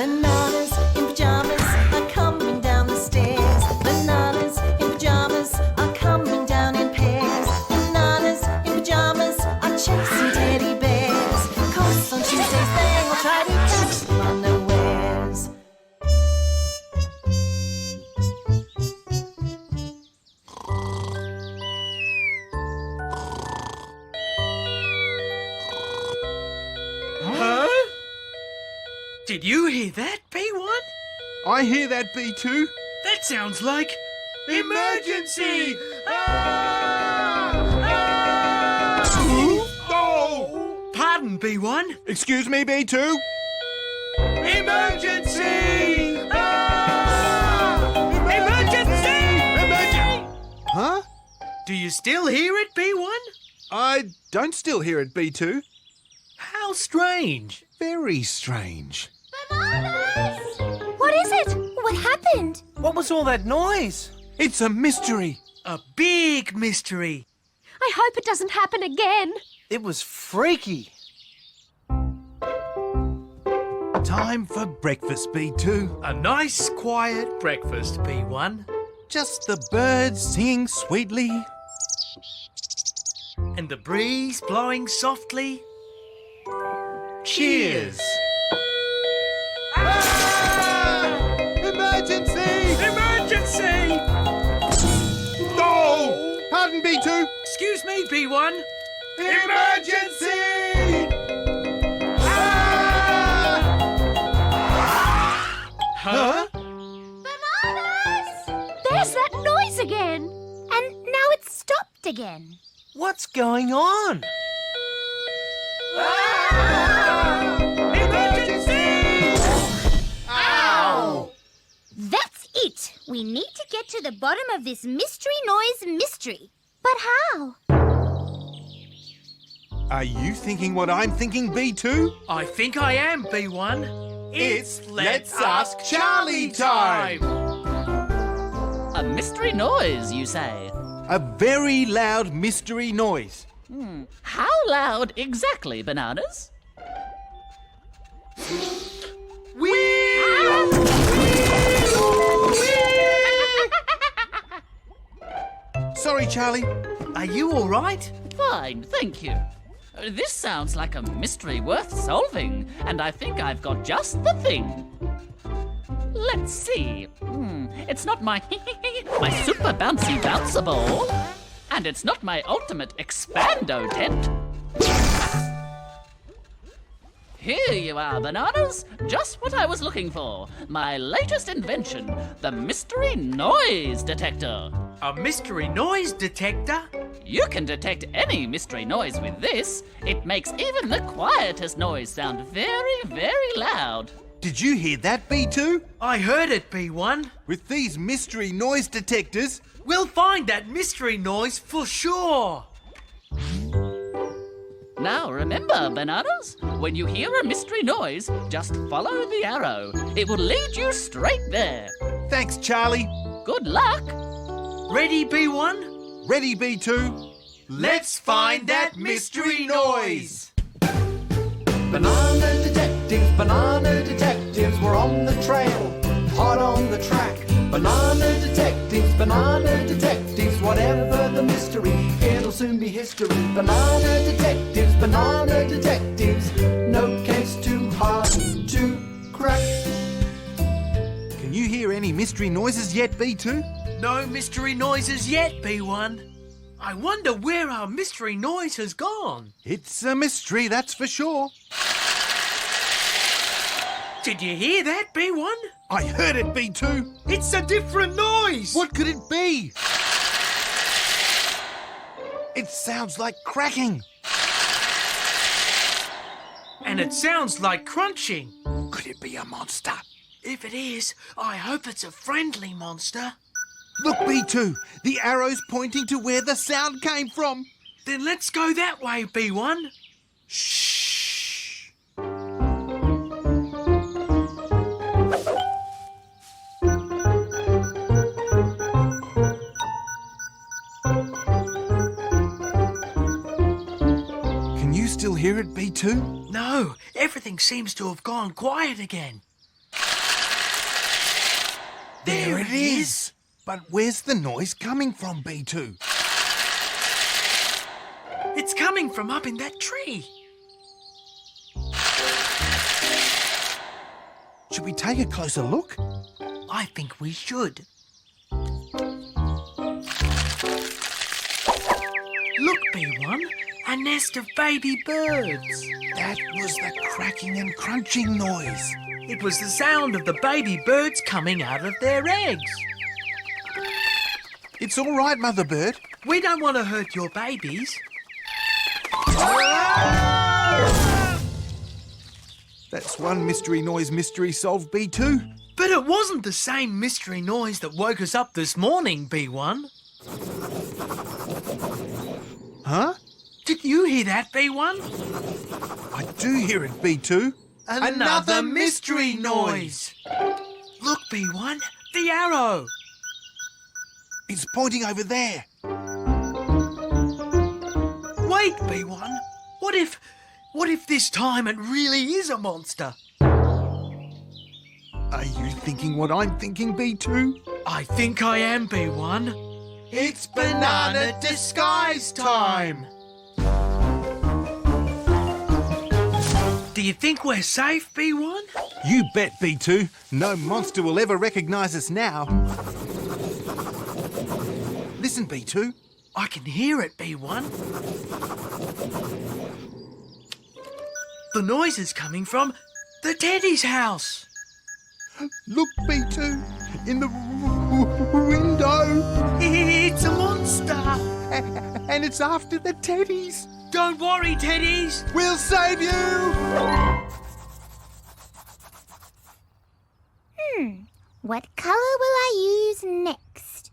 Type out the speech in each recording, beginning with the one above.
Bananas in pyjamas are coming down the stairs. Bananas in pyjamas are coming down in pairs. Bananas in pyjamas are chasing teddy bears. 'Cause on Tuesdays they will try to catch them unawares. Huh? Did you hear that, B1? I hear that, B2. That sounds like emergency! Oh! Pardon, B1. Excuse me, B2. Emergency! Emergency! Huh? Do you still hear it, B1? I don't still hear it, B2. How strange. Very strange. Bananas! What is it? What happened? What was all that noise? It's a mystery. A big mystery. I hope it doesn't happen again. It was freaky. Time for breakfast, B2. A nice, quiet breakfast, B1. Just the birds singing sweetly. And the breeze blowing softly. Cheers! Emergency! Emergency! Oh! Pardon, B2. Excuse me, B1. Emergency! Huh? Bananas! There's that noise again. And now it's stopped again. What's going on? Emergency! Ow! That's it. We need to get to the bottom of this mystery noise mystery. But how? Are you thinking what I'm thinking, B2? I think I am, B1. It's Let's Ask Charlie time! A mystery noise, you say? A very loud mystery noise. How loud exactly, Bananas? Sorry, Charlie. Are you all right? Fine, thank you. This sounds like a mystery worth solving, and I think I've got just the thing. Let's see. It's not my my super bouncy bouncer ball, and it's not my ultimate expando tent. Here you are, Bananas. Just what I was looking for. My latest invention, the mystery noise detector. A mystery noise detector? You can detect any mystery noise with this. It makes even the quietest noise sound very, very loud. Did you hear that, B2? I heard it, B1. With these mystery noise detectors, We'll find that mystery noise for sure. Now remember, Bananas, when you hear a mystery noise, just follow the arrow. It will lead you straight there. thanks, Charlie. Good luck. Ready, B1? Ready, B2? Let's find that mystery noise. Banana detectives, we're on the trail, hot on the track. Banana detectives, whatever the mystery, it'll soon be history. Banana detectives, no case too hard to crack. Can you hear any mystery noises yet, B2? No mystery noises yet, B1. I wonder where our mystery noise has gone. It's a mystery, that's for sure. Did you hear that, B1? I heard it, B2. It's a different noise. What could it be? It sounds like cracking. And it sounds like crunching. Could it be a monster? If it is, I hope it's a friendly monster. Look, B2, the arrow's pointing to where the sound came from. Then let's go that way, B1. Shh. Can you still hear it, B2? No, everything seems to have gone quiet again. There it is. But where's the noise coming from, B2? It's coming from up in that tree. Should we take a closer look? I think we should. Look, B1, a nest of baby birds. That was the cracking and crunching noise. It was the sound of the baby birds coming out of their eggs. It's all right, Mother Bird. We don't want to hurt your babies. That's one mystery noise mystery solved, B2. But it wasn't the same mystery noise that woke us up this morning, B1. Huh? Did you hear that, B1? I do hear it, B2. Another mystery noise. Look, B1, the arrow. It's pointing over there. Wait, B1. What if this time it really is a monster? Are you thinking what I'm thinking, B2? I think I am, B1. It's banana disguise time! Do you think we're safe, B1? You bet, B2. No monster will ever recognise us now. Listen, B2. I can hear it, B1. The noise is coming from the Teddy's house. Look, B2. In the window. It's a monster. And it's after the Teddies. Don't worry, Teddies. We'll save you! What colour will I use next?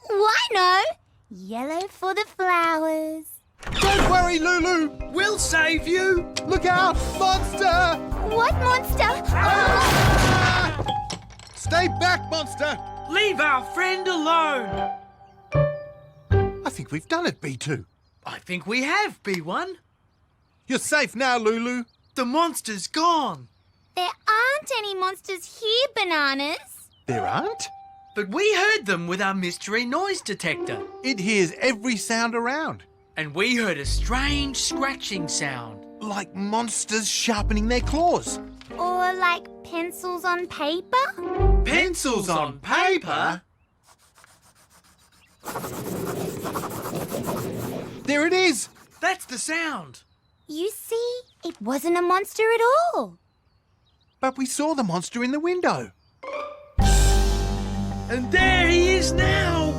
Oh, I know! Yellow for the flowers. Don't worry, Lulu. We'll save you. Look out, monster! What monster? Stay back, monster! Leave our friend alone. I think we've done it, B2. I think we have, B1. You're safe now, Lulu. The monster's gone. There aren't any monsters here, Bananas. There aren't? But we heard them with our mystery noise detector. It hears every sound around. And we heard a strange scratching sound. Like monsters sharpening their claws. Or like pencils on paper? Pencils on paper? There it is! That's the sound. You see, it wasn't a monster at all. But we saw the monster in the window. And there he is now.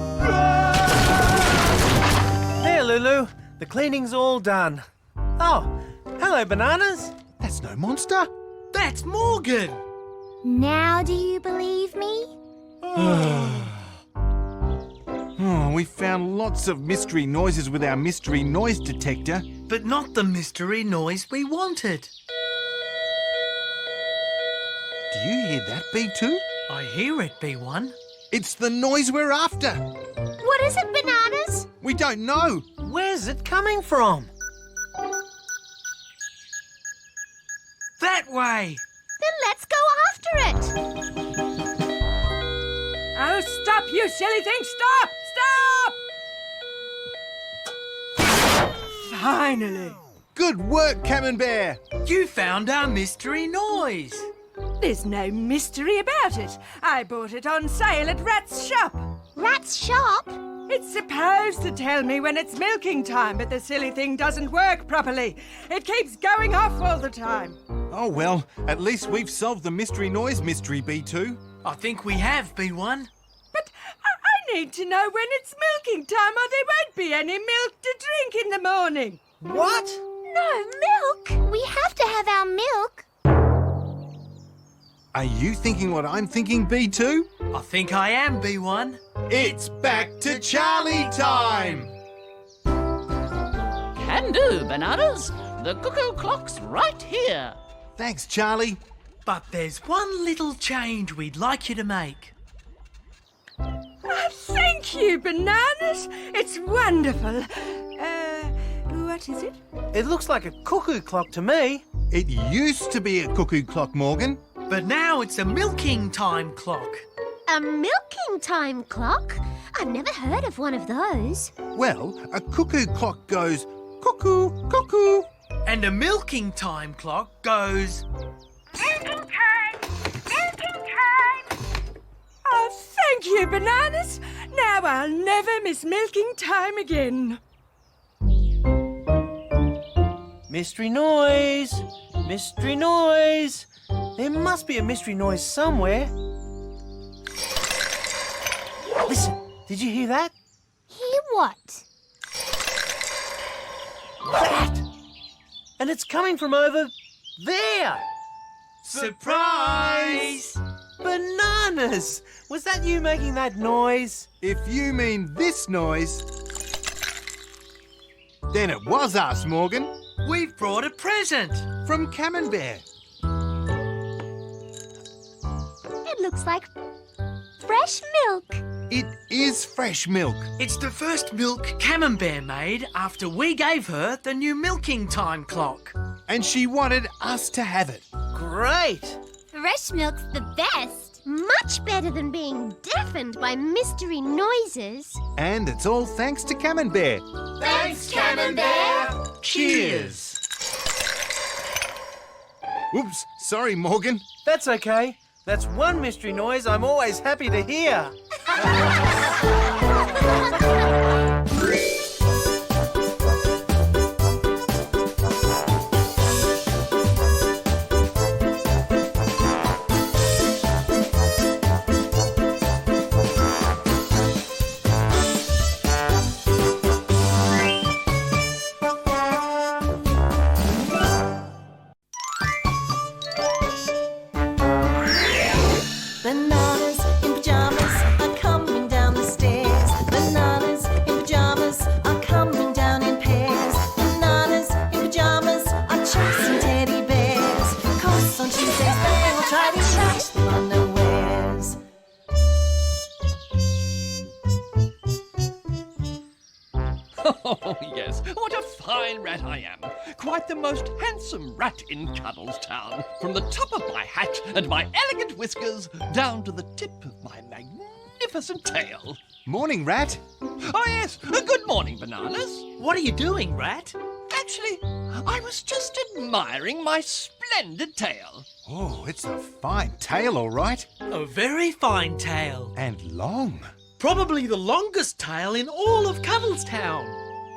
There, Lulu. The cleaning's all done. Oh, hello, Bananas. That's no monster. That's Morgan. Now do you believe me? Oh, we found lots of mystery noises with our mystery noise detector. But not the mystery noise we wanted. Do you hear that, B2? I hear it, B1. It's the noise we're after. What is it, Bananas? We don't know. Where's it coming from? That way. Then let's go after it. Oh, stop, you silly thing! Stop! Stop! Finally. Good work, Camembert. You found our mystery noise. There's no mystery about it. I bought it on sale at Rat's shop. Rat's shop? It's supposed to tell me when it's milking time, but the silly thing doesn't work properly. It keeps going off all the time. Oh, well, at least we've solved the mystery noise mystery, B2. I think we have, B1. But I need to know when it's milking time or there won't be any milk to drink in the morning. What? No milk. We have to have our milk. Are you thinking what I'm thinking, B2? I think I am, B1. It's back to Charlie time! Can do, Bananas. The cuckoo clock's right here. Thanks, Charlie. But there's one little change we'd like you to make. Thank you, Bananas. It's wonderful. What is it? It looks like a cuckoo clock to me. It used to be a cuckoo clock, Morgan. But now it's a milking time clock. A milking time clock? I've never heard of one of those. Well, a cuckoo clock goes cuckoo, cuckoo. And a milking time clock goes... Milking time! Milking time! Oh, thank you, Bananas. Now I'll never miss milking time again. Mystery noise! Mystery noise! There must be a mystery noise somewhere. Listen, did you hear that? Hear what? That! And it's coming from over there! Surprise! Bananas! Was that you making that noise? If you mean this noise, then it was us, Morgan, We've brought a present. from Camembert. It looks like fresh milk. It is fresh milk. It's the first milk Camembert made after we gave her the new milking time clock. And she wanted us to have it. Great! Fresh milk's the best. Much better than being deafened by mystery noises. And it's all thanks to Camembert. Thanks, Camembert. Cheers. Whoops, sorry, Morgan. That's okay. That's one mystery noise I'm always happy to hear. Bananas in pyjamas are coming down the stairs. Bananas in pyjamas are coming down in pairs. Bananas in pyjamas are chasing teddy bears. 'Cause on Tuesdays they will try to snatch them unawares. Oh, yes, what a fine rat I am. Quite the most handsome rat in Cuddlestown. From the top of my hat and my elegant whiskers down to the tip of my magnificent tail. Morning, Rat. Oh, yes, good morning, Bananas. What are you doing, Rat? Actually, I was just admiring my splendid tail. Oh, it's a fine tail, all right. A very fine tail. And long. Probably the longest tail in all of Cuddlestown.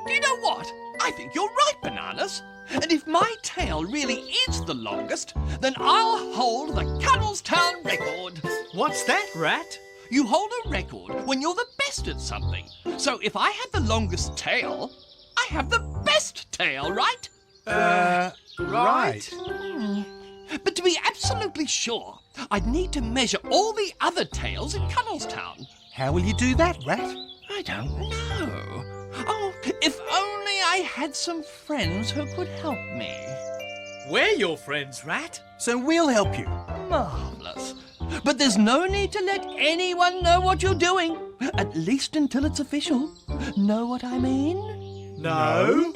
Do you know what? I think you're right, Bananas. And if my tail really is the longest, then I'll hold the Cuddlestown record. What's that, Rat? You hold a record when you're the best at something. So if I had the longest tail, I have the best tail, right? Right. But to be absolutely sure, I'd need to measure all the other tails in Cuddlestown. How will you do that, Rat? I don't know. Oh, if only I had some friends who could help me. We're your friends, Rat. So we'll help you. Marvellous. But there's no need to let anyone know what you're doing. At least until it's official. Know what I mean? No.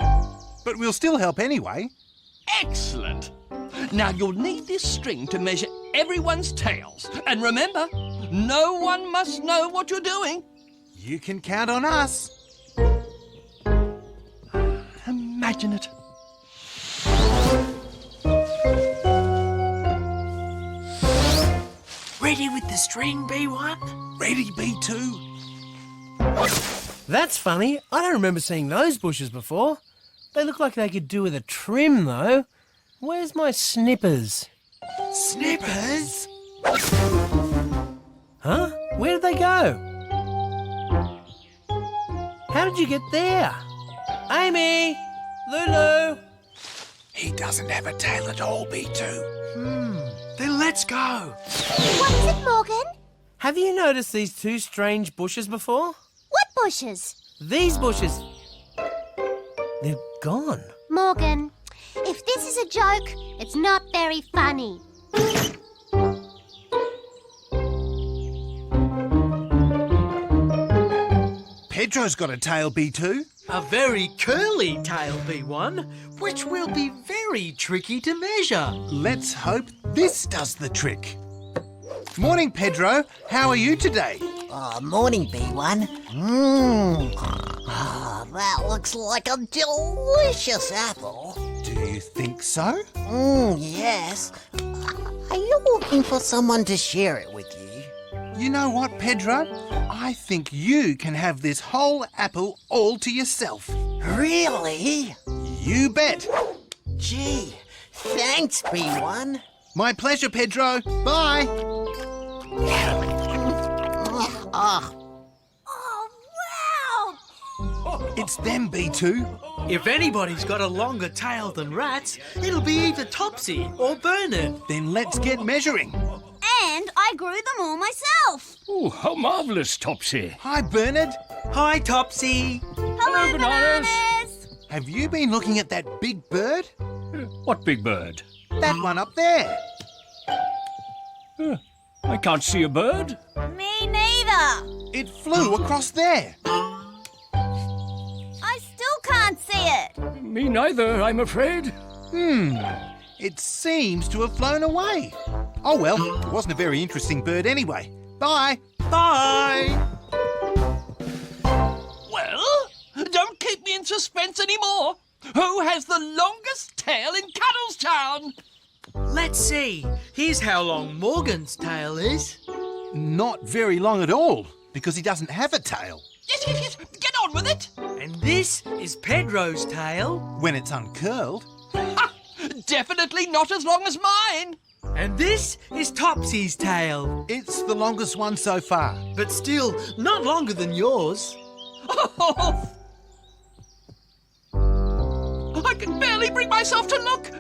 But we'll still help anyway. Excellent. Now you'll need this string to measure everyone's tails. And remember, no one must know what you're doing. You can count on us. Imagine it. Ready with the string, B1? Ready, B2? That's funny. I don't remember seeing those bushes before. They look like they could do with a trim, though. Where's my snippers? Snippers? Huh? Where did they go? How did you get there? Amy! Lulu! He doesn't have a tail at all, B2. Then let's go. What is it, Morgan? Have you noticed these two strange bushes before? What bushes? These bushes. They're gone. Morgan, if this is a joke, it's not very funny. Pedro's got a tail, B2. A very curly tail, B1, which will be very tricky to measure. Let's hope this does the trick. Morning, Pedro. How are you today? Morning, B1. That looks like a delicious apple. Do you think so? Yes. Are you looking for someone to share it with you? You know what, Pedro? I think you can have this whole apple all to yourself. Really? You bet. Gee, thanks, B1. My pleasure, Pedro. Bye. It's them, B2. If anybody's got a longer tail than rats, it'll be either Topsy or Bernard. Then let's get measuring. And I grew them all myself. Oh, how marvellous, Topsy. Hi, Bernard. Hi, Topsy. Hello, Bananas. Have you been looking at that big bird? What big bird? That one up there. I can't see a bird. Me neither. It flew across there. I still can't see it. Me neither, I'm afraid. It seems to have flown away. Oh well, it wasn't a very interesting bird anyway. Bye. Bye. Well, don't keep me in suspense anymore. Who has the longest tail in Cuddlestown? Let's see. Here's how long Morgan's tail is. Not very long at all, because he doesn't have a tail. Yes. Get on with it. And this is Pedro's tail. When it's uncurled. Definitely not as long as mine. And this is Topsy's tail. It's the longest one so far. But still, not longer than yours. I can barely bring myself to look.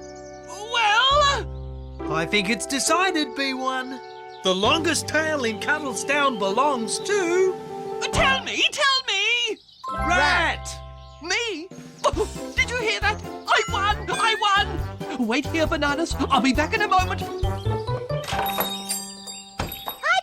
Well, I think it's decided, B1. The longest tail in Cuddlestown belongs to... tell me. Rat! Me? Oh, did you hear that? I won! Wait here, Bananas. I'll be back in a moment. Hi,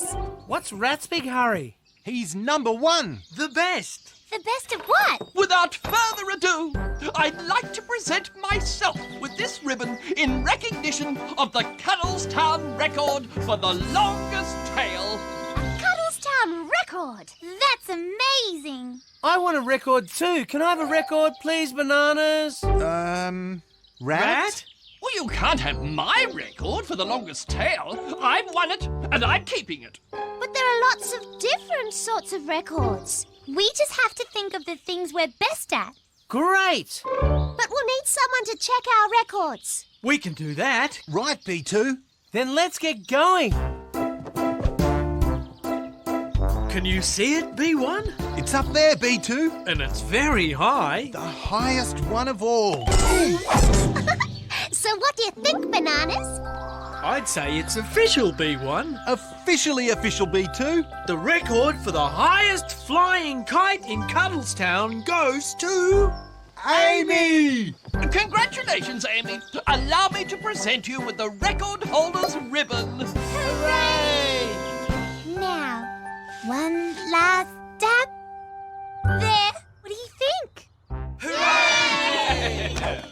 Bananas. What's Rat's big hurry? He's number one. The best. The best of what? Without further ado, I'd like to present myself with this ribbon in recognition of the Cuddlestown record for the longest tail. A Cuddlestown record. That's amazing. I want a record too. Can I have a record, please, Bananas? Rat? Well, you can't have my record for the longest tail. I've won it, and I'm keeping it. But there are lots of different sorts of records. We just have to think of the things we're best at. Great. But we'll need someone to check our records. We can do that. Right, B2. Then let's get going. Can you see it, B1? It's up there, B2. And it's very high. The highest one of all. So what do you think, Bananas? I'd say it's official, B1. Officially official, B2. The record for the highest flying kite in Cuddlestown goes to... Amy! Congratulations, Amy. Allow me to present you with the record holder's ribbon. Hooray! Now, one last dab. There. What do you think? Hooray!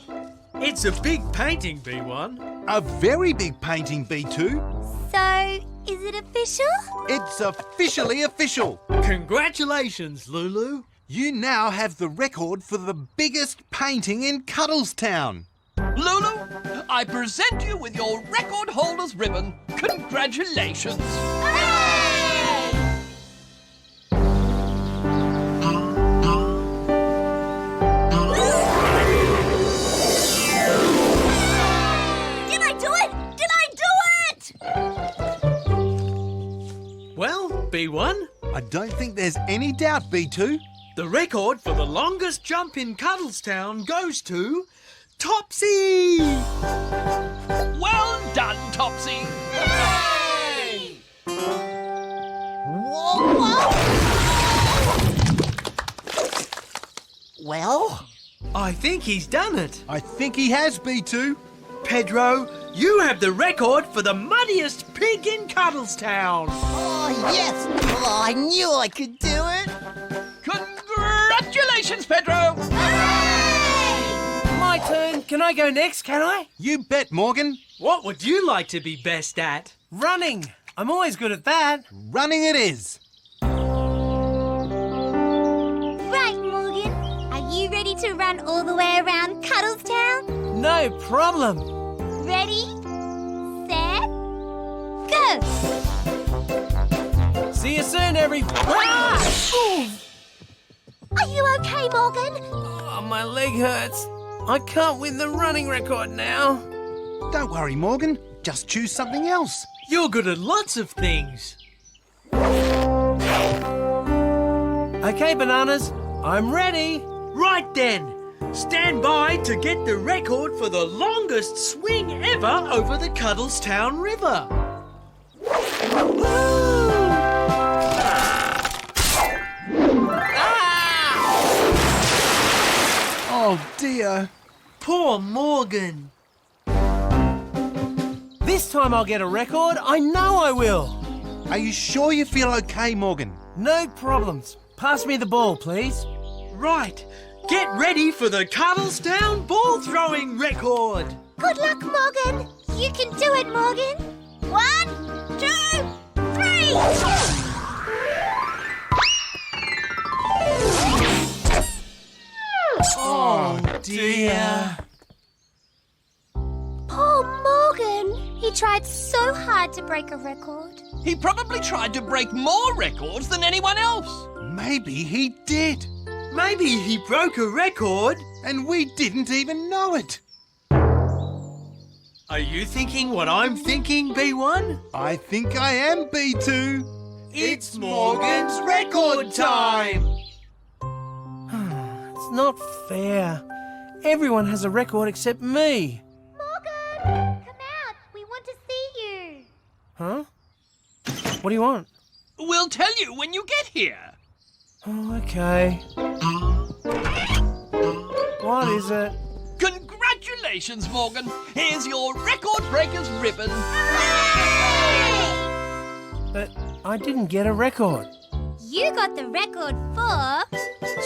It's a big painting, B1. A very big painting, B2. So, is it official? It's officially official. Congratulations, Lulu. You now have the record for the biggest painting in Cuddlestown. Lulu, I present you with your record holder's ribbon. Congratulations. Well, B1, I don't think there's any doubt, B2. the record for the longest jump in Cuddlestown goes to Topsy! Well done, Topsy. Hooray! Whoa! Well? I think he's done it. I think he has, B2. Pedro, you have the record for the muddiest pig in Cuddlestown. Oh, yes! Oh, I knew I could do it! Congratulations, Pedro! My turn. Can I go next, can I? You bet, Morgan. What would you like to be best at? Running. I'm always good at that. Running it is. Right, Morgan. Are you ready to run all the way around Cuddlestown? No problem. Ready, set, go! See you soon, Ah! Are you okay, Morgan? Oh, my leg hurts. I can't win the running record now. Don't worry, Morgan. Just choose something else. You're good at lots of things. Okay, Bananas, I'm ready. Right then. Stand by to get the record for the longest swing ever over the Cuddlestown River. Oh, dear. Poor Morgan. This time I'll get a record. I know I will. Are you sure you feel okay, Morgan? No problems. Pass me the ball, please. Right. Get ready for the Cuddlestown ball throwing record. Good luck, Morgan. You can do it, Morgan. 1, 2, 3. Oh, dear. Poor Morgan. He tried so hard to break a record. He probably tried to break more records than anyone else. Maybe he did. Maybe he broke a record. And we didn't even know it. Are you thinking what I'm thinking, B1? I think I am B2. It's Morgan's record time. It's not fair. Everyone has a record except me. Morgan, come out. We want to see you. Huh? What do you want? We'll tell you when you get here. Oh, okay. What is it? Congratulations, Morgan. Here's your Record Breakers ribbon. But I didn't get a record. You got the record for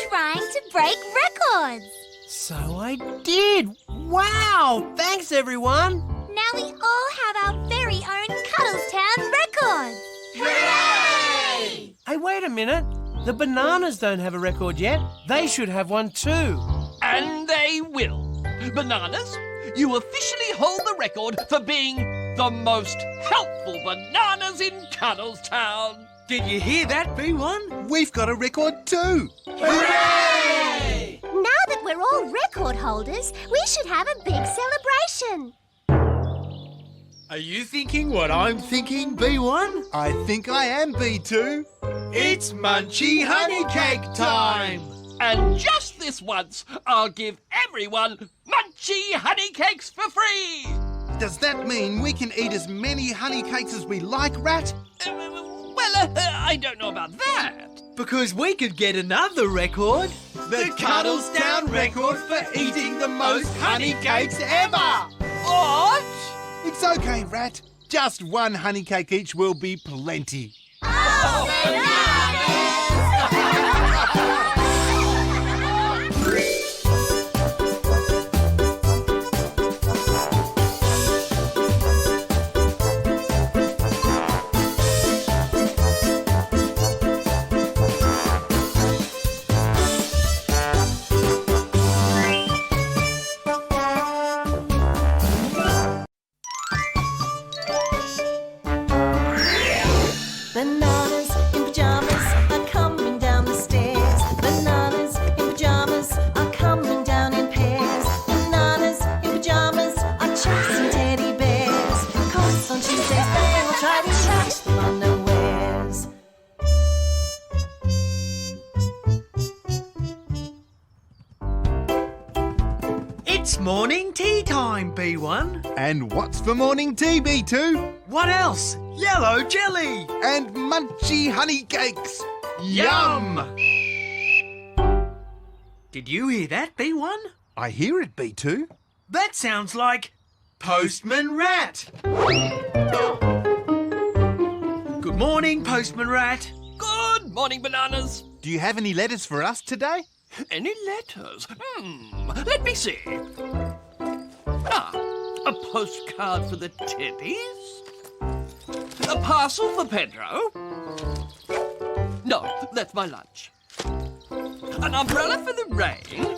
trying to break records. So I did. Wow! Thanks, everyone. Now we all have our very own Cuddlestown record. Hooray! Hey, wait a minute. The Bananas don't have a record yet. They should have one too. And they will. Bananas, you officially hold the record for being the most helpful bananas in Cuddlestown. Did you hear that, B1? We've got a record too. Hooray! Now that we're all record holders, we should have a big celebration. Are you thinking what I'm thinking, B1? I think I am B2. It's Munchy Honey Cake time! And just this once, I'll give everyone Munchy Honey Cakes for free. Does that mean we can eat as many honey cakes as we like, Rat? I don't know about that. Because we could get another record. The Cuddlestown record for eating the most honey cakes ever! What? It's okay, Rat. Just one honey cake each will be plenty. Oh, Bananas in pyjamas are coming down the stairs. Bananas in pyjamas are coming down in pairs. Bananas in pyjamas are chasing teddy bears. 'Cause on Tuesdays they will try to trash them unawares. It's morning tea time, B1. And what's for morning tea, B2? What else? Yellow jelly! And munchy honey cakes. Yum! Did you hear that, B1? I hear it, B2. That sounds like Postman Rat. Good morning, Postman Rat. Good morning, Bananas. Do you have any letters for us today? Any letters? Let me see. Ah, a postcard for the Teddies. A parcel for Pedro? No, that's my lunch. An umbrella for the rain?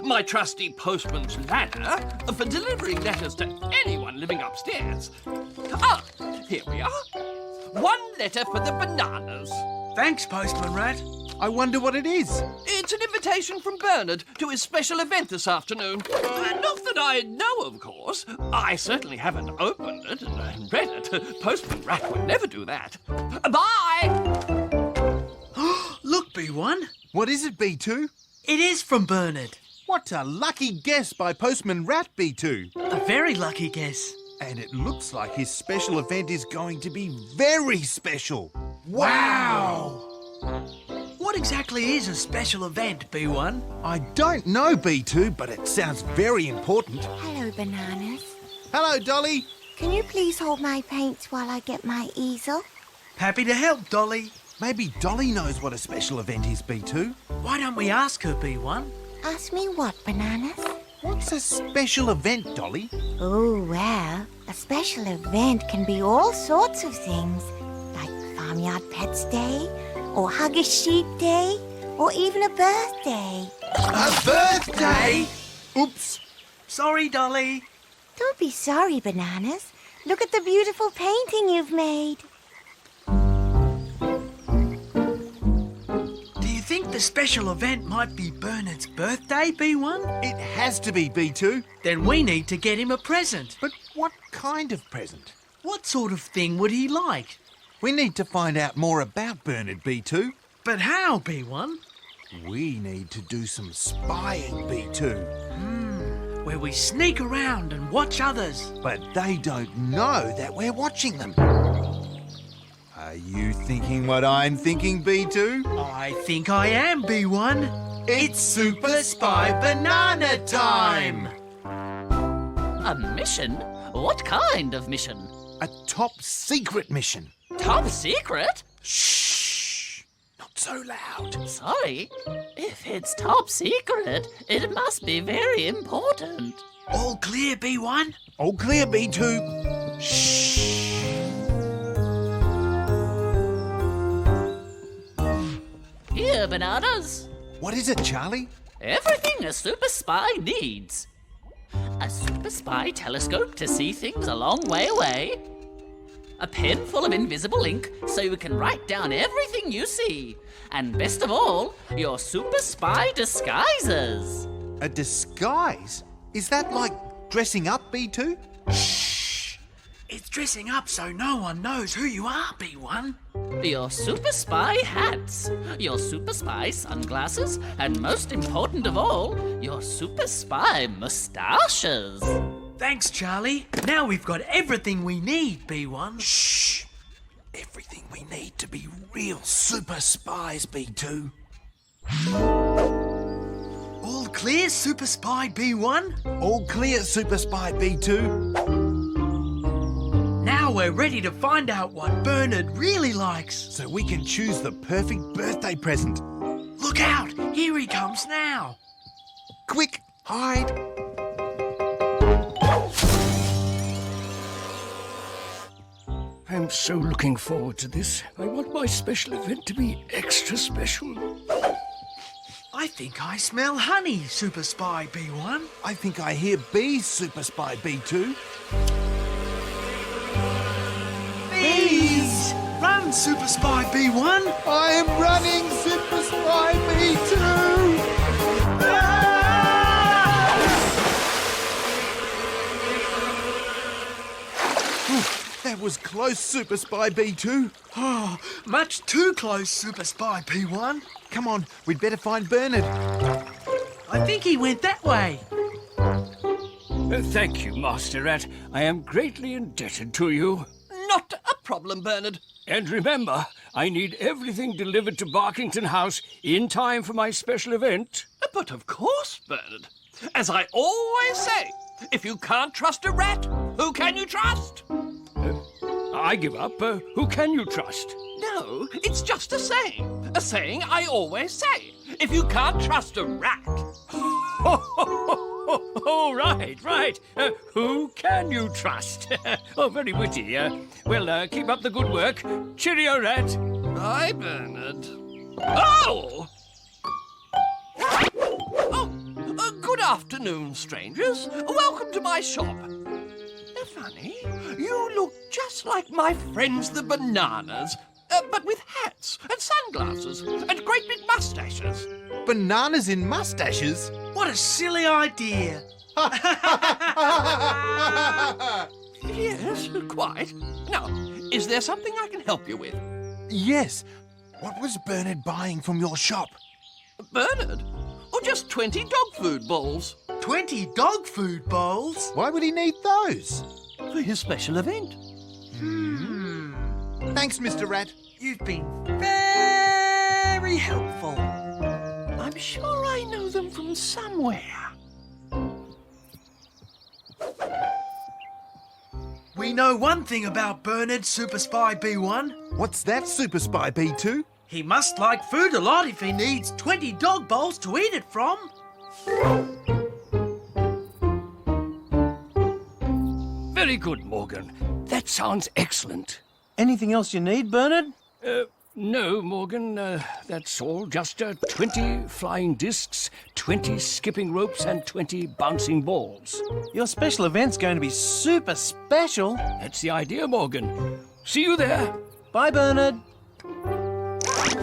My trusty postman's ladder for delivering letters to anyone living upstairs. Ah, here we are. One letter for the bananas. Thanks, Postman Rat. I wonder what it is. It's an invitation from Bernard to his special event this afternoon. Not that I know, of course. I certainly haven't opened it and read it. Postman Rat would never do that. Bye! Look, B1. What is it, B2? It is from Bernard. What a lucky guess by Postman Rat, B2. A very lucky guess. And it looks like his special event is going to be very special. Wow! What exactly is a special event, B1? I don't know, B2, but it sounds very important. Hello, Bananas. Hello, Dolly. Can you please hold my paints while I get my easel? Happy to help, Dolly. Maybe Dolly knows what a special event is, B2. Why don't we ask her, B1? Ask me what, Bananas? What's a special event, Dolly? Oh, well, a special event can be all sorts of things, like Farmyard Pets Day, or Hug a Sheep Day, or even a birthday. A birthday? Oops. Sorry, Dolly. Don't be sorry, Bananas. Look at the beautiful painting you've made. Do you think the special event might be Bernard's birthday, B1? It has to be, B2. Then we need to get him a present. But what kind of present? What sort of thing would he like? We need to find out more about Bernard, B2. But how, B1? We need to do some spying, B2. Where we sneak around and watch others. But they don't know that we're watching them. Are you thinking what I'm thinking, B2? I think I am, B1. It's Super Spy Banana Time! A mission? What kind of mission? A top secret mission. Top secret? Shh! Not so loud. Sorry. If it's top secret, it must be very important. All clear, B1? All clear, B2. Shh! Here, Bananas. What is it, Charlie? Everything a super spy needs. A super spy telescope to see things a long way away. A pen full of invisible ink so you can write down everything you see. And best of all, your super spy disguises. A disguise? Is that like dressing up, B2? Shh! It's dressing up so no one knows who you are, B1. Your super spy hats, your super spy sunglasses, and most important of all, your super spy moustaches. Thanks, Charlie. Now we've got everything we need, B1. Shh! Everything we need to be real super spies, B2. All clear, Super Spy B1? All clear, Super Spy B2. Now we're ready to find out what Bernard really likes. So we can choose the perfect birthday present. Look out! Here he comes now. Quick, hide. I'm so looking forward to this. I want my special event to be extra special. I think I smell honey, Super Spy B1. I think I hear bees, Super Spy B2. Bees! Run, Super Spy B1! I am running, Super Spy B2! That was close, Super Spy B2. Oh, much too close, Super Spy B1. Come on, we'd better find Bernard. I think he went that way. Thank you, Master Rat. I am greatly indebted to you. Not a problem, Bernard. And remember, I need everything delivered to Barkington House in time for my special event. But of course, Bernard. As I always say, if you can't trust a rat, who can you trust? I give up. Who can you trust? No, it's just a saying. A saying I always say. If you can't trust a rat. Oh, right. Who can you trust? Oh, very witty. Well, keep up the good work. Cheerio, Rat. Hi, Bernard. Oh! Good afternoon, strangers. Welcome to my shop. Funny, you look just like my friends the bananas, but with hats and sunglasses and great big mustaches. Bananas in mustaches? What a silly idea. Yes, quite. Now, is there something I can help you with? Yes. What was Bernard buying from your shop? Bernard? Or just 20 dog food bowls? 20 dog food bowls? Why would he need those? For his special event. Thanks, Mr. Rat. You've been very helpful. I'm sure I know them from somewhere. We know one thing about Bernard, Super Spy B1. What's that, Super Spy B2? He must like food a lot if he needs 20 dog bowls to eat it from. Very good, Morgan. That sounds excellent. Anything else you need, Bernard? No, Morgan, that's all. Just 20 flying discs, 20 skipping ropes, and 20 bouncing balls. Your special event's going to be super special. That's the idea, Morgan. See you there. Bye, Bernard.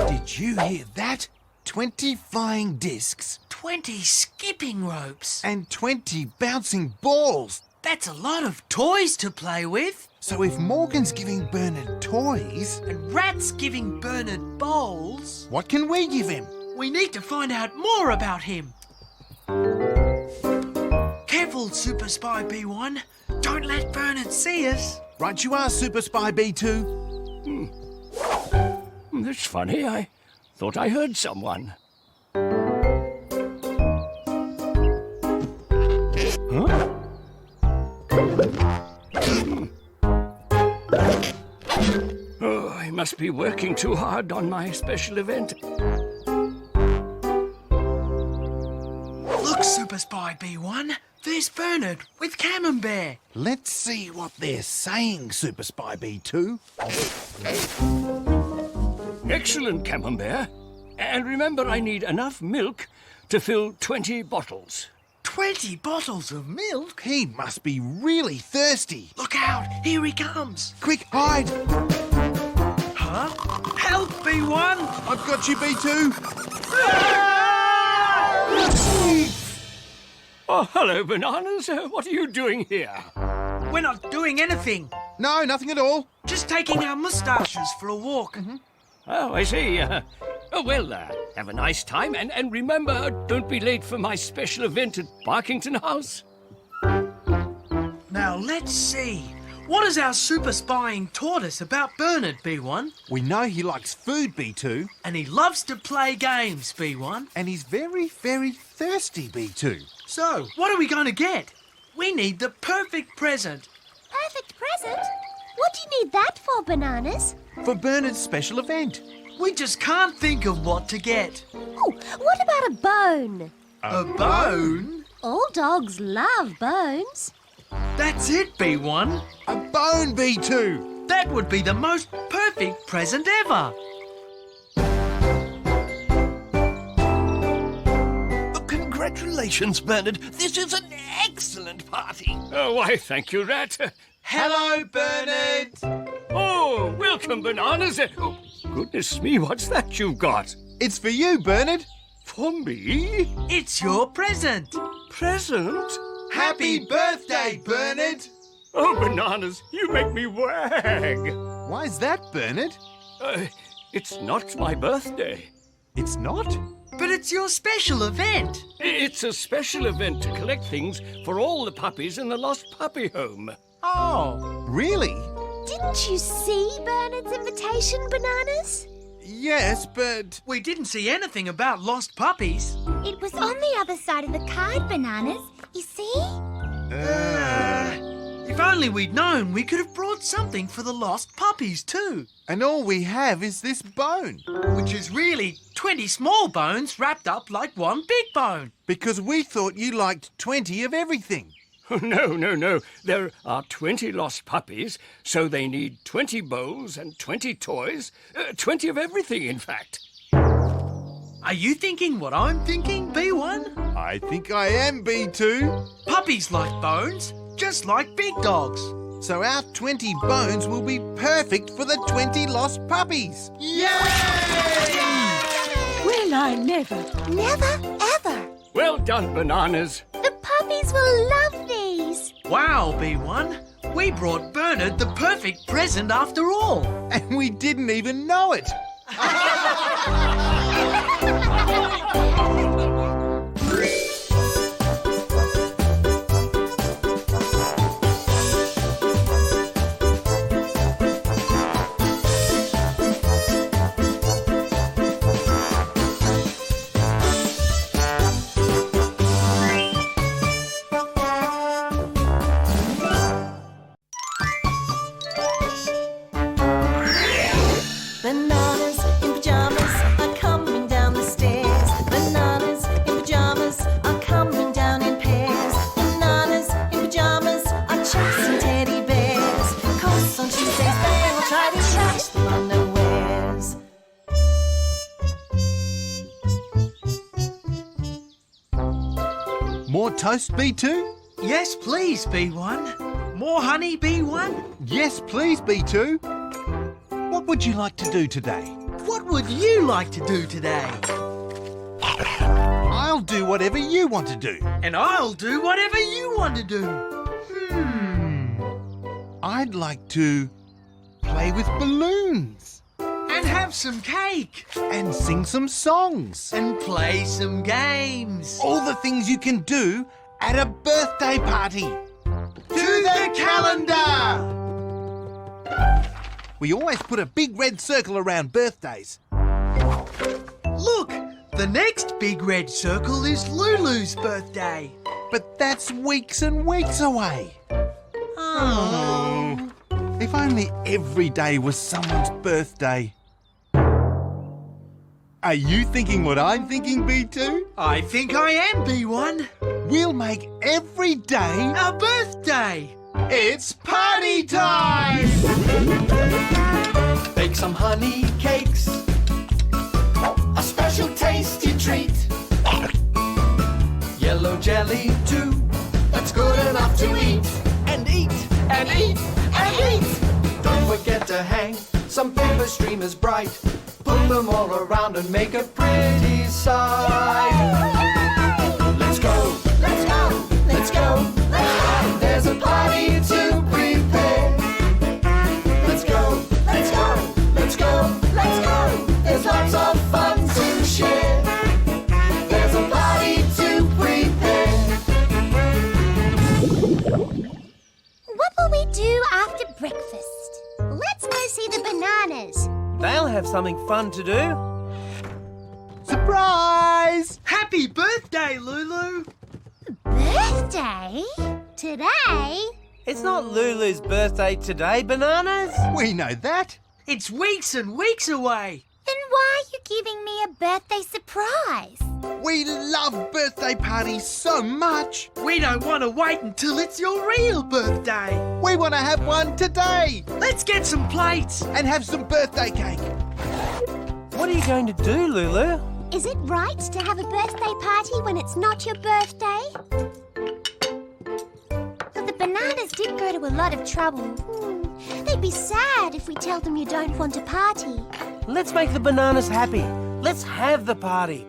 Did you hear that? 20 flying discs 20 skipping ropes. and 20 bouncing balls. That's a lot of toys to play with. So if Morgan's giving Bernard toys, And Rat's giving Bernard bowls. what can we give him? We need to find out more about him. Careful, Super Spy B1. Don't let Bernard see us. Right you are, Super Spy B2. That's funny. I thought I heard someone. Huh? Oh, I must be working too hard on my special event. Look, Super Spy B1. There's Bernard with Camembert. Let's see what they're saying, Super Spy B2. Excellent, Camembert. And remember, I need enough milk to fill 20 bottles. 20 bottles of milk? He must be really thirsty. Look out, here he comes. Quick, hide! Huh? Help, B1! I've got you, B2. Oh, hello, Bananas. What are you doing here? We're not doing anything. No, nothing at all. Just taking our moustaches for a walk. Oh, I see. Have a nice time. And remember, don't be late for my special event at Barkington House. Now, let's see. What has our super spying taught us about Bernard, B1? We know he likes food, B2. And he loves to play games, B1. And he's very, very thirsty, B2. So, what are we going to get? We need the perfect present. Perfect present? What do you need that for, Bananas? For Bernard's special event. We just can't think of what to get. Oh, what about a bone? A bone? All dogs love bones. That's it, B1. A bone, B2. That would be the most perfect present ever. Congratulations, Bernard. This is an excellent party. Oh, why, thank you, Rat. Hello, Bernard. Oh, welcome, Bananas. Oh, goodness me, what's that you've got? It's for you, Bernard. For me? It's your present. Present? Happy birthday, Bernard. Oh, Bananas, you make me wag. Why's that, Bernard? It's not my birthday. It's not? But it's your special event. It's a special event to collect things for all the puppies in the Lost Puppy Home. Oh, really? Didn't you see Bernard's invitation, Bananas? Yes, but... We didn't see anything about lost puppies. It was on the other side of the card, Bananas. You see? If only we'd known, we could have brought something for the lost puppies too. And all we have is this bone. Which is really 20 small bones wrapped up like one big bone. Because we thought you liked 20 of everything. No. There are 20 lost puppies, so they need 20 bowls and 20 toys. 20 of everything, in fact. Are you thinking what I'm thinking, B1? I think I am, B2. Puppies like bones, just like big dogs. So our 20 bones will be perfect for the 20 lost puppies. Yay! Will I never? Never, ever. Well done, Bananas. The puppies will love these. Wow, B1. We brought Bernard the perfect present after all. And we didn't even know it. Bananas in pyjamas are coming down the stairs. Bananas in pyjamas are coming down in pairs. Bananas in pyjamas are chasing teddy bears. 'Cause on Tuesdays they will try to catch them unawares. More toast, B2? Yes, please, B1. More honey, B1? Yes, please, B2. What would you like to do today? What would you like to do today? I'll do whatever you want to do. And I'll do whatever you want to do. I'd like to play with balloons. And have some cake. And sing some songs. And play some games. All the things you can do at a birthday party. To the calendar! We always put a big red circle around birthdays. Look, the next big red circle is Lulu's birthday. But that's weeks and weeks away. Oh. If only every day was someone's birthday. Are you thinking what I'm thinking, B2? I think I am, B1. We'll make every day a birthday. It's party time! Bake some honey cakes, a special tasty treat. Yellow jelly too, that's good enough to eat. And eat, and eat, and eat. Don't forget to hang some paper streamers bright. Put them all around and make a pretty sight. Let's go, let's go, let's go, let's go. There's a party to prepare. Let's go, let's go, let's go, let's go. There's lots of fun to share. There's a party to prepare. What will we do after breakfast? Let's go see the bananas. They'll have something fun to do. Surprise! Happy birthday, Lulu! Birthday? Today? It's not Lulu's birthday today, Bananas. We know that. It's weeks and weeks away. Then why are you giving me a birthday surprise? We love birthday parties so much. We don't want to wait until it's your real birthday. We want to have one today. Let's get some plates. And have some birthday cake. What are you going to do, Lulu? Is it right to have a birthday party when it's not your birthday? Well, the bananas did go to a lot of trouble. They'd be sad if we tell them you don't want a party. Let's make the bananas happy. Let's have the party.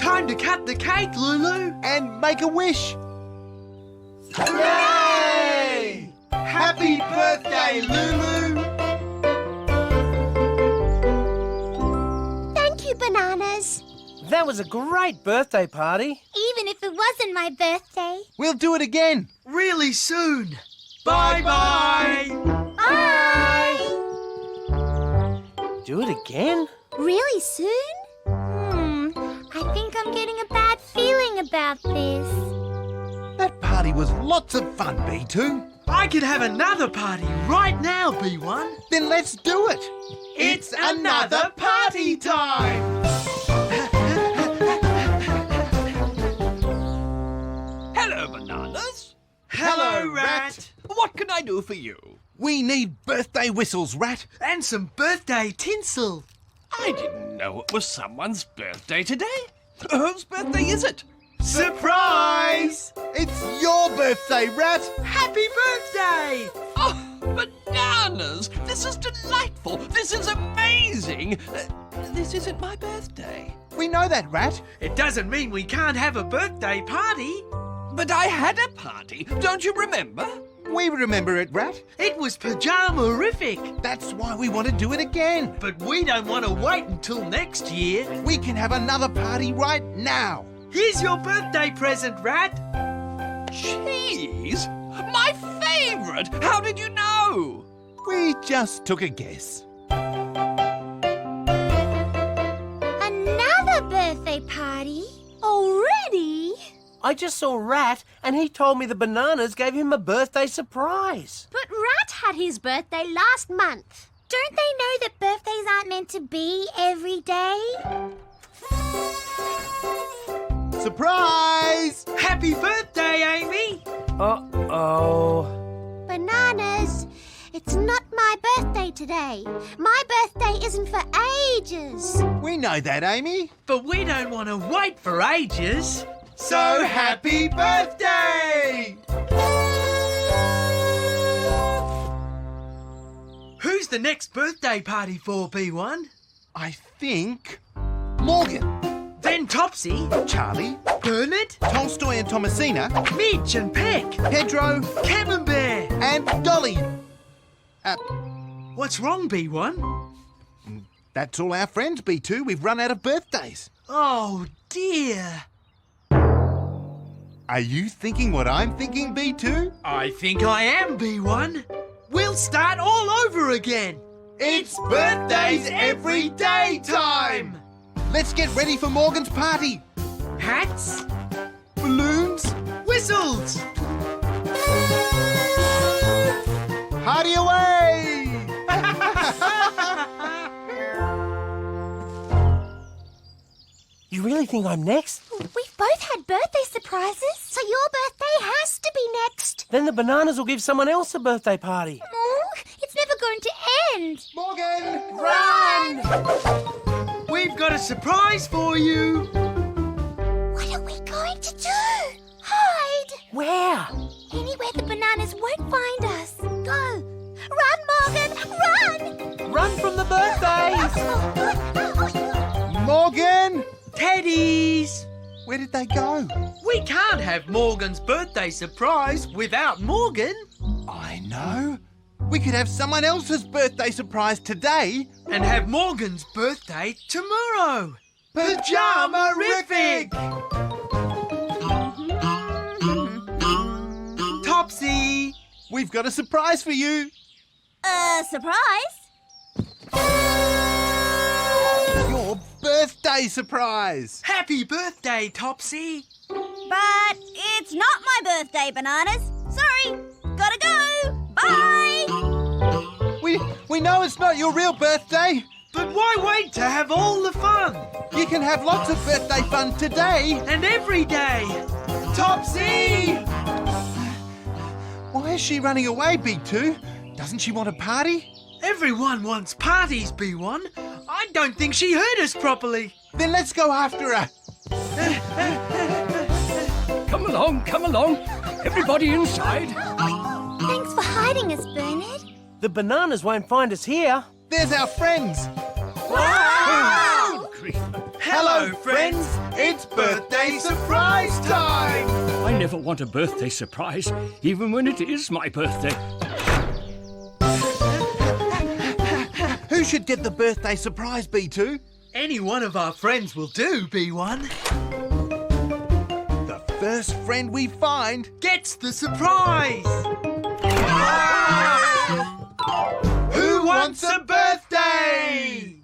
Time to cut the cake, Lulu. And make a wish. Yay! Happy birthday, Lulu! Thank you, bananas. That was a great birthday party. Even if it wasn't my birthday. We'll do it again. Really soon. Bye-bye. Bye. Do it again? Really soon? I think I'm getting a bad feeling about this. That party party was lots of fun, B2. I could have another party right now, B1. Then let's do it. It's another party time! Hello, Bananas. Hello, Rat. What can I do for you? We need birthday whistles, Rat. And some birthday tinsel. I didn't know it was someone's birthday today. Whose birthday is it? Surprise! It's your birthday, Rat. Happy birthday! Oh, Bananas! This is delightful. This is amazing. This isn't my birthday. We know that, Rat. It doesn't mean we can't have a birthday party. But I had a party. Don't you remember? We remember it, Rat. It was pajama-rific. That's why we want to do it again. But we don't want to wait until next year. We can have another party right now. Here's your birthday present, Rat. Cheese? My favourite! How did you know? We just took a guess. Another birthday party? Already? I just saw Rat and he told me the Bananas gave him a birthday surprise. But Rat had his birthday last month. Don't they know that birthdays aren't meant to be every day? Surprise! Happy birthday, Amy! Uh-oh. Bananas, it's not my birthday today. My birthday isn't for ages. We know that, Amy. But we don't want to wait for ages. So happy birthday! Who's the next birthday party for, B1? I think Morgan, Then Topsy, Charlie, Bernard, Tolstoy and Thomasina, Midge and Peck, Pedro, Camembert. and Dolly. What's wrong, B1? That's all our friends, B2. We've run out of birthdays. Oh, dear. Are you thinking what I'm thinking, B2? I think I am, B1. We'll start all over again. It's birthdays every day time! Let's get ready for Morgan's party. Hats, Balloons, whistles. party away! You really think I'm next? We've both had birthday surprises, so your birthday has to be next. Then the Bananas will give someone else a birthday party. Oh, it's never going to end. Morgan, Run! We've got a surprise for you. What are we going to do? Hide! Where? Anywhere the Bananas won't find us. Go! Run, Morgan! Run! Run from the birthdays! Morgan! Teddies. Where did they go? We can't have Morgan's birthday surprise without Morgan. I know. We could have someone else's birthday surprise today. And have Morgan's birthday tomorrow. Pyjama-rific! Topsy. We've got a surprise for you. Surprise? Your birthday surprise. Happy birthday, Topsy. But it's not my birthday, Bananas. Sorry. Gotta go. Bye. We know it's not your real birthday. But why wait to have all the fun? You can have lots of birthday fun today. And every day. Topsy! Why is she running away, B2? Doesn't she want a party? Everyone wants parties, B1. I don't think she heard us properly. Then let's go after her. Come along. Everybody inside. Thanks for hiding us, Bernard. The Bananas won't find us here. There's our friends. Wow! Hello, friends. It's birthday surprise time. I never want a birthday surprise, even when it is my birthday. Who should get the birthday surprise, B2? Any one of our friends will do, B1. The first friend we find. Gets the surprise. Who wants a birthday?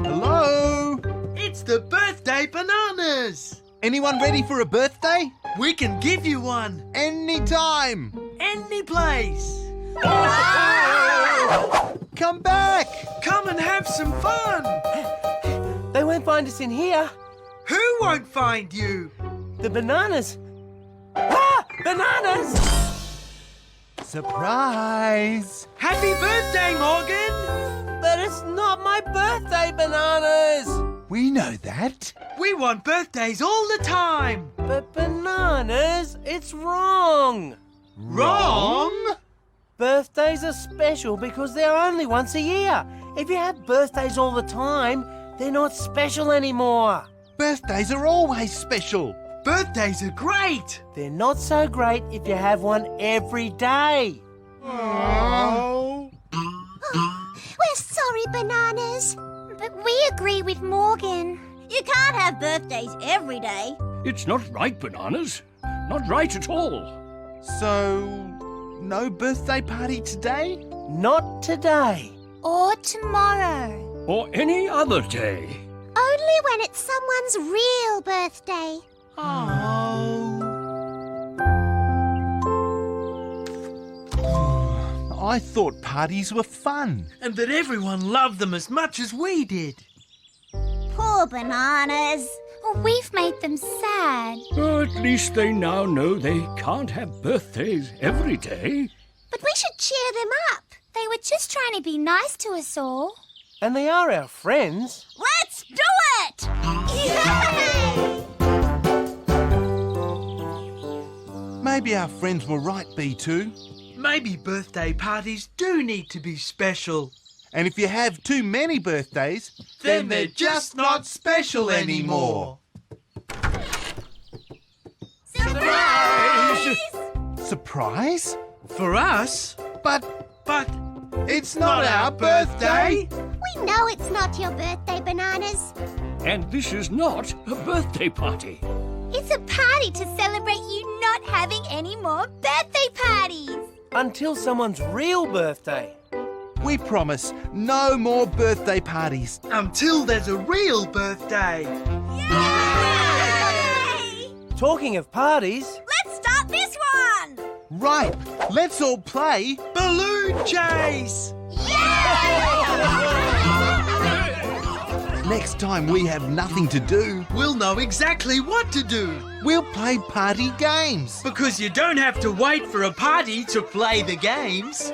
Hello? It's the birthday Bananas. Anyone ready for a birthday? We can give you one. Anytime. Any place. Come back. Come and have some fun. They won't find us in here. Who won't find you? The bananas. Ah! Bananas! Surprise. Happy birthday, Morgan. But it's not my birthday, bananas! We know that. We want birthdays all the time. But bananas, it's wrong. Wrong? Birthdays are special because they're only once a year. If you have birthdays all the time, they're not special anymore. Birthdays are always special. Birthdays are great. They're not so great if you have one every day. Oh. We're sorry, Bananas. But we agree with Morgan. You can't have birthdays every day. It's not right, Bananas. Not right at all. So, no birthday party today? Not today. Or tomorrow. Or any other day. Only when it's someone's real birthday. I thought parties were fun. And that everyone loved them as much as we did. Poor Bananas. We've made them sad. At least they now know they can't have birthdays every day. But we should cheer them up. They were just trying to be nice to us all. And they are our friends. Let's do it! Yay! Maybe our friends were right, B2. Maybe birthday parties do need to be special. And if you have too many birthdays, Then they're just not special anymore. Surprise! surprise? For us? But It's not our birthday. We know it's not your birthday, Bananas. And this is not a birthday party. It's a party to celebrate you not having any more birthday parties. Until someone's real birthday. we promise no more birthday parties. Until there's a real birthday. Yay! Talking of parties, Let's start this one! Right, let's all play. Balloon chase! Next time we have nothing to do, We'll know exactly what to do. we'll play party games. Because you don't have to wait for a party to play the games.